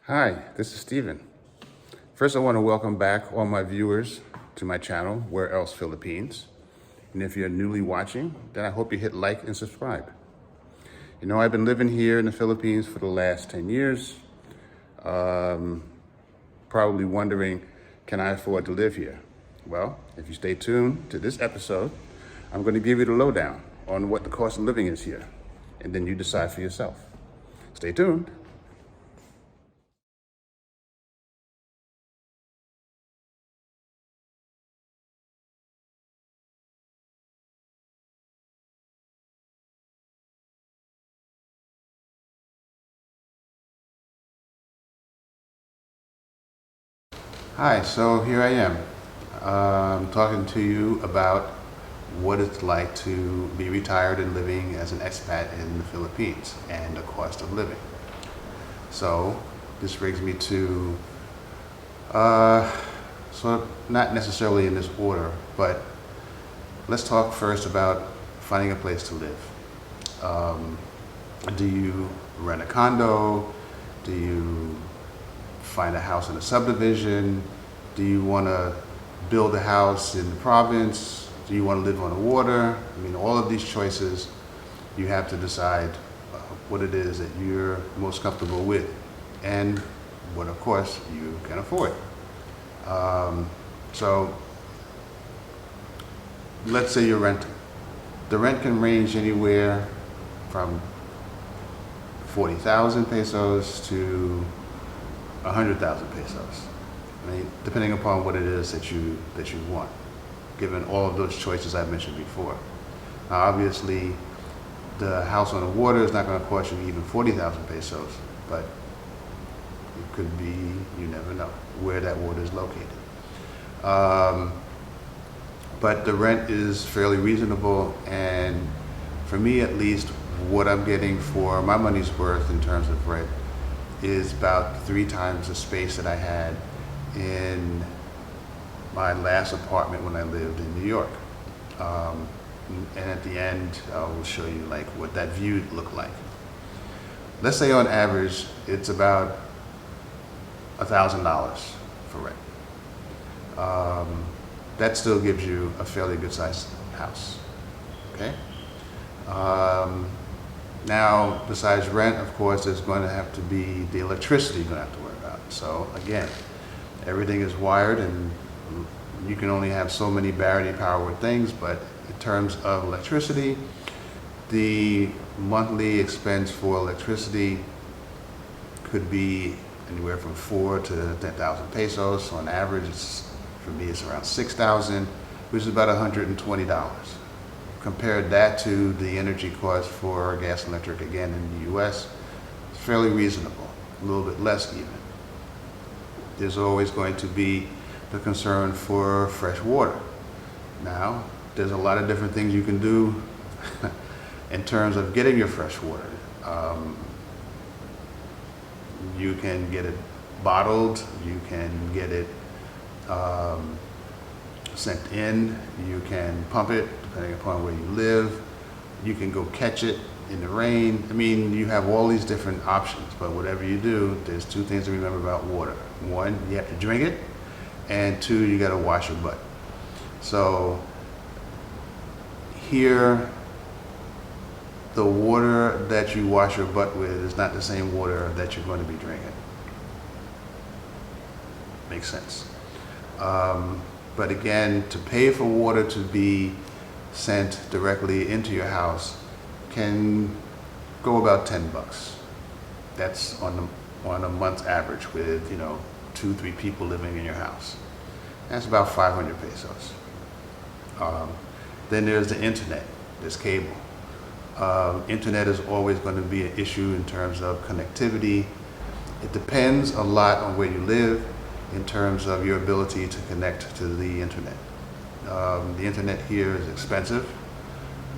Hi, this is Steven. First, I want to welcome back all my viewers to my channel, Where Else Philippines. And if you're newly watching, then I hope you hit like and subscribe. You know, I've been living here in the Philippines for the last 10 years. Probably wondering, can I afford to live here? Well, if you stay tuned to this episode, I'm going to give you the lowdown on what the cost of living is here. And then you decide for yourself. Stay tuned. Hi, so here I am, talking to you about what it's like to be retired and living as an expat in the Philippines and the cost of living. So this brings me to, sort of not necessarily in this order, but let's talk first about finding a place to live. Do you rent a condo? Do you find a house in a subdivision? Do you want to build a house in the province? Do you want to live on the water? I mean, all of these choices, you have to decide what it is that you're most comfortable with and what, of course, you can afford. So let's say you're renting. The rent can range anywhere from 40,000 pesos to 100,000 pesos. I mean, depending upon what it is that you want, given all of those choices I mentioned before. Now, obviously, the house on the water is not going to cost you even 40,000 pesos, but it could be, you never know, where that water is located. But the rent is fairly reasonable, and for me at least, what I'm getting for my money's worth in terms of rent is about 3 times the space that I had in my last apartment when I lived in New York. And at the end, I will show you like what that view looked like. Let's say on average, it's about $1,000 for rent. That still gives you a fairly good sized house, okay? Now, besides rent, of course, there's going to have to be the electricity you're going to have to worry about. So again, everything is wired and you can only have so many battery powered things, but in terms of electricity, the monthly expense for electricity could be anywhere from 4 to 10,000 pesos. So on average, for me, it's around 6,000, which is about $120. Compare that to the energy cost for gas and electric, again, in the US, it's fairly reasonable, a little bit less even. There's always going to be the concern for fresh water. Now, there's a lot of different things you can do in terms of getting your fresh water. You can get it bottled, you can get it sent in, you can pump it depending upon where you live, you can go catch it in the rain. I mean, you have all these different options, but whatever you do, there's 2 things to remember about water. 1, you have to drink it, and 2, you got to wash your butt. So here, the water that you wash your butt with is not the same water that you're going to be drinking. Makes sense. But again, to pay for water to be sent directly into your house can go about 10 bucks. That's on a month's average with, 2-3 people living in your house. That's about 500 pesos. Then there's the internet, there's cable. Internet is always going to be an issue in terms of connectivity. It depends a lot on where you live in terms of your ability to connect to the internet. The internet here is expensive.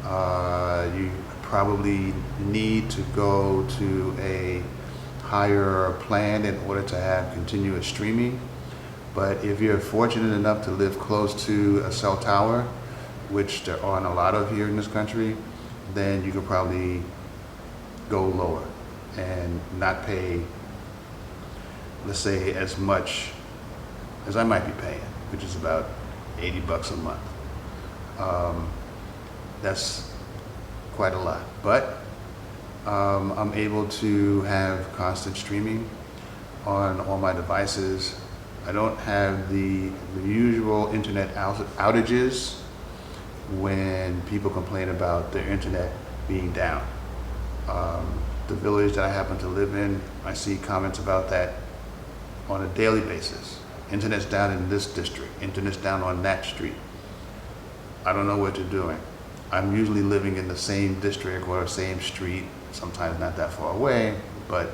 You probably need to go to a higher plan in order to have continuous streaming. But if you're fortunate enough to live close to a cell tower, which there aren't a lot of here in this country, then you could probably go lower and not pay let's say, as much as I might be paying, which is about $80 a month. That's quite a lot, but I'm able to have constant streaming on all my devices. I don't have the usual internet outages when people complain about their internet being down. The village that I happen to live in, I see comments about that on a daily basis. Internet's down in this district, internet's down on that street. I don't know what you're doing. I'm usually living in the same district or same street, sometimes not that far away, but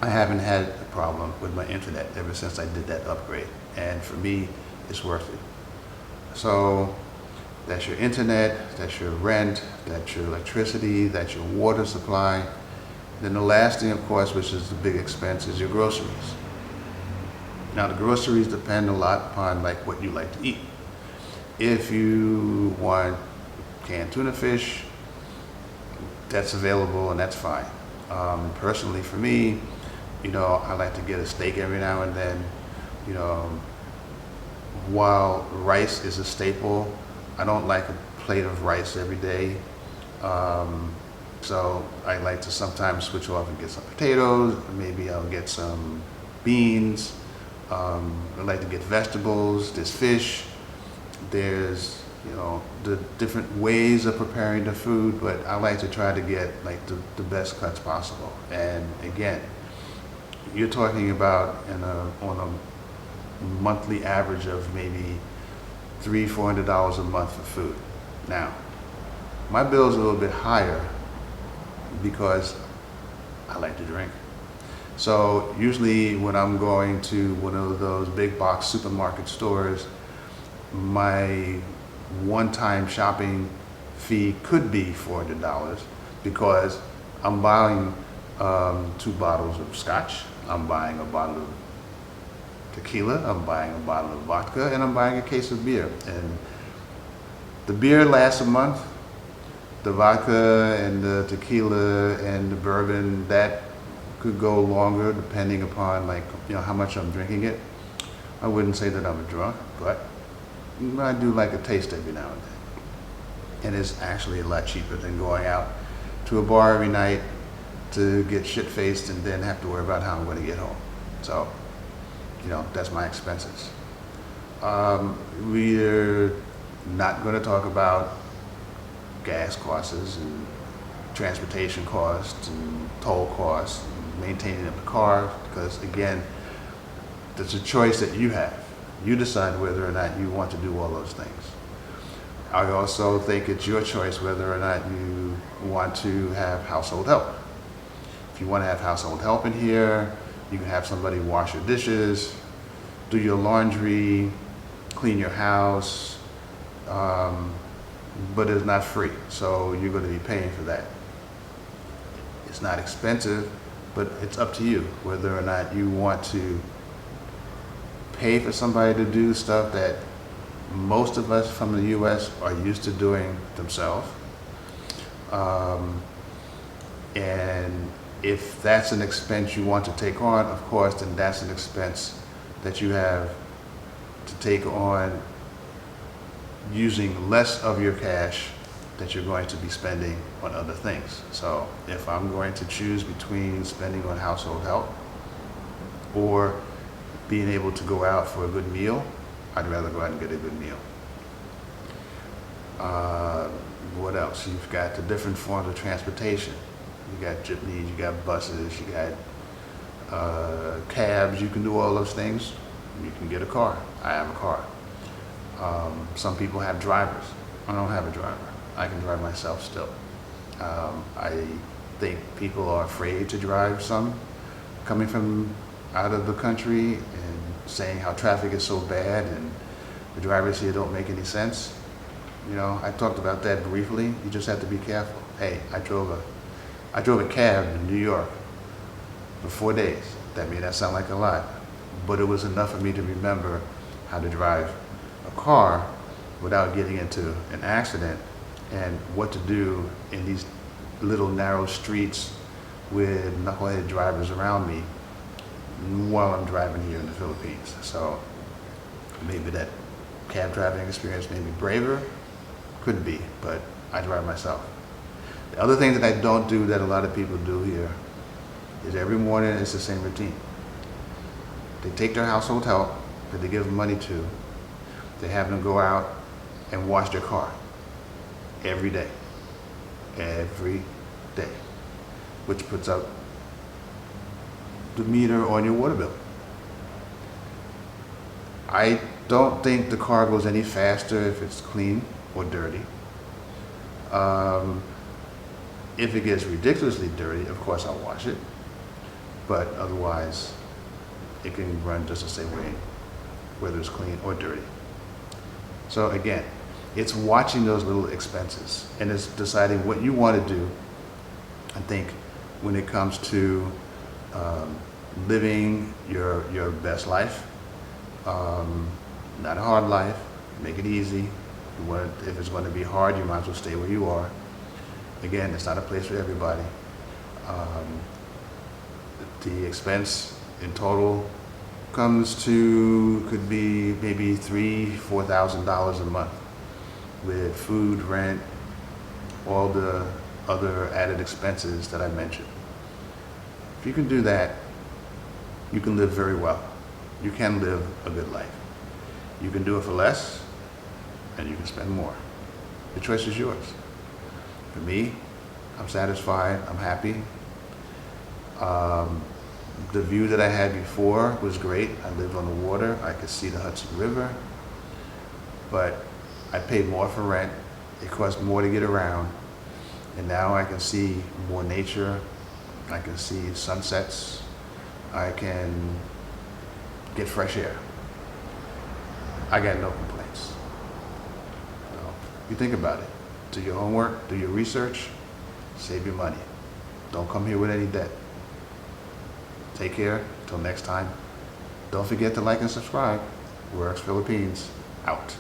I haven't had a problem with my internet ever since I did that upgrade. And for me, it's worth it. So that's your internet, that's your rent, that's your electricity, that's your water supply. Then the last thing, of course, which is the big expense, is your groceries. Now the groceries depend a lot upon like what you like to eat. If you want canned tuna fish, that's available and that's fine. Personally for me, I like to get a steak every now and then. While rice is a staple, I don't like a plate of rice every day. So I like to sometimes switch off and get some potatoes, maybe I'll get some beans. I like to get vegetables, there's fish, there's the different ways of preparing the food, but I like to try to get like the best cuts possible. And again, you're talking about on a monthly average of maybe $300-400 a month for food. Now, my bill's a little bit higher because I like to drink. So usually when I'm going to one of those big box supermarket stores, my one-time shopping fee could be $400 because I'm buying 2 bottles of scotch, I'm buying a bottle of tequila, I'm buying a bottle of vodka, and I'm buying a case of beer. And the beer lasts a month. The vodka and the tequila and the bourbon, that could go longer depending upon how much I'm drinking it. I wouldn't say that I'm a drunk, but I do like a taste every now and then. And it's actually a lot cheaper than going out to a bar every night to get shit-faced and then have to worry about how I'm going to get home. So, that's my expenses. We're not going to talk about gas costs and transportation costs and toll costs and maintaining the car, because again, that's a choice that you have. You decide whether or not you want to do all those things. I also think it's your choice whether or not you want to have household help. If you want to have household help in here, you can have somebody wash your dishes, do your laundry, clean your house, but it's not free, so you're going to be paying for that. It's not expensive, but it's up to you whether or not you want to pay for somebody to do stuff that most of us from the US are used to doing themselves. And if that's an expense you want to take on, of course, then that's an expense that you have to take on using less of your cash that you're going to be spending on other things. So if I'm going to choose between spending on household help or being able to go out for a good meal, I'd rather go out and get a good meal. What else? You've got the different forms of transportation. You got jitneys, you got buses, you got cabs. You can do all those things. You can get a car. I have a car. Some people have drivers. I don't have a driver. I can drive myself still. I think people are afraid to drive some, coming from out of the country and saying how traffic is so bad and the drivers here don't make any sense. I talked about that briefly. You just have to be careful. Hey, I drove a cab in New York for 4 days. That may not sound like a lot, but it was enough for me to remember how to drive a car without getting into an accident and what to do in these little narrow streets with knucklehead drivers around me. while I'm driving here in the Philippines. So maybe that cab driving experience made me braver, could be, but I drive myself. The other thing that I don't do that a lot of people do here is every morning it's the same routine. They take their household help that they give them money to, they have them go out and wash their car every day, which puts up the meter on your water bill. I don't think the car goes any faster if it's clean or dirty. If it gets ridiculously dirty, of course I'll wash it, but otherwise it can run just the same way, whether it's clean or dirty. So again, it's watching those little expenses and it's deciding what you want to do. I think when it comes to living your best life, not a hard life, make it easy. If it's going to be hard, you might as well stay where you are. Again, it's not a place for everybody. The expense in total could be maybe $3,000–4,000 a month with food, rent, all the other added expenses that I mentioned. If you can do that, you can live very well. You can live a good life. You can do it for less, and you can spend more. The choice is yours. For me, I'm satisfied, I'm happy. The view that I had before was great. I lived on the water, I could see the Hudson River, but I paid more for rent. It cost more to get around, and now I can see more nature, I can see sunsets, I can get fresh air. I got no complaints. You think about it. Do your homework, do your research, save your money. Don't come here with any debt. Take care. Till next time. Don't forget to like and subscribe. Works Philippines out.